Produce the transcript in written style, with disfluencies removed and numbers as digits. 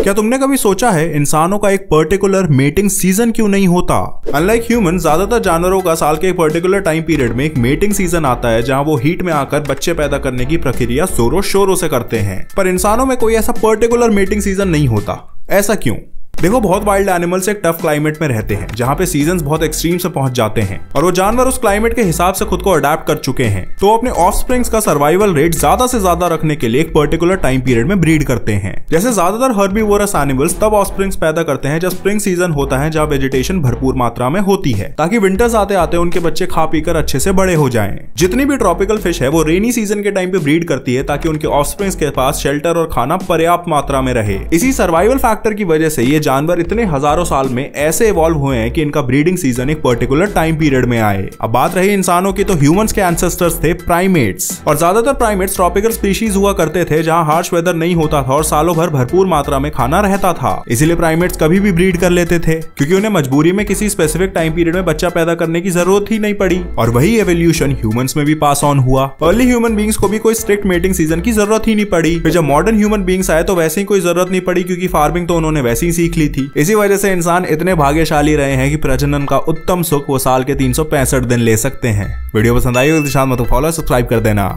क्या तुमने कभी सोचा है इंसानों का एक पर्टिकुलर मेटिंग सीजन क्यों नहीं होता? अनलाइक ह्यूमन, ज्यादातर जानवरों का साल के एक पर्टिकुलर टाइम पीरियड में एक मेटिंग सीजन आता है जहां वो हीट में आकर बच्चे पैदा करने की प्रक्रिया जोरों शोरों से करते हैं। पर इंसानों में कोई ऐसा पर्टिकुलर मेटिंग सीजन नहीं होता। ऐसा क्यों? देखो, बहुत वाइल्ड एनिमल्स एक टफ क्लाइमेट में रहते हैं जहां पे सीजन्स बहुत एक्सट्रीम से पहुंच जाते हैं और वो जानवर उस क्लाइमेट के हिसाब से खुद को अडेप्ट कर चुके हैं, तो अपने ऑफस्प्रिंग्स का सर्वाइवल रेट ज्यादा से ज्यादा रखने के लिए एक पर्टिकुलर टाइम पीरियड में ब्रीड करते हैं। जैसे ज्यादातर हर्बीवोरस एनिमल्स तब ऑफस्प्रिंग्स पैदा करते हैं जब स्प्रिंग सीजन होता है, जहां वेजिटेशन भरपूर मात्रा में होती है, ताकि विंटर्स आते आते उनके बच्चे खा पीकर अच्छे से बड़े हो जाएं। जितनी भी ट्रॉपिकल फिश है वो रेनी सीजन के टाइम पे ब्रीड करती है ताकि उनके ऑफस्प्रिंग्स के पास शेल्टर और खाना पर्याप्त मात्रा में रहे। इसी सर्वाइवल फैक्टर की वजह से ये जानवर इतने हजारों साल में ऐसे इवॉल्व हुए हैं कि इनका ब्रीडिंग सीजन एक पर्टिकुलर टाइम पीरियड में आए। अब बात रही इंसानों की, तो ह्यूमंस के एंसेस्टर्स थे प्राइमेट्स, और ज्यादातर प्राइमेट्स ट्रॉपिकल स्पीशीज हुआ करते थे जहां हार्श वेदर नहीं होता था और सालों भर भरपूर मात्रा में खाना रहता था। इसीलिए प्राइमेट्स कभी भी ब्रीड कर लेते थे क्योंकि उन्हें मजबूरी में किसी स्पेसिफिक टाइम पीरियड में बच्चा पैदा करने की जरूरत ही नहीं पड़ी। और वही एवोल्यूशन ह्यूमंस में भी पास ऑन हुआ। अर्ली ह्यूमन बींग्स को भी कोई स्ट्रिक्ट मेटिंग सीजन की जरूरत ही नहीं पड़ी। फिर जब मॉडर्न ह्यूमन बींग्स आए तो वैसे ही कोई जरूरत नहीं पड़ी क्योंकि फार्मिंग तो उन्होंने वैसे ही सीख ली थी। इसी वजह से इंसान इतने भाग्यशाली रहे हैं कि प्रजनन का उत्तम सुख वो साल के 365 दिन ले सकते हैं। वीडियो पसंद आई हो तो फॉलो सब्सक्राइब कर देना।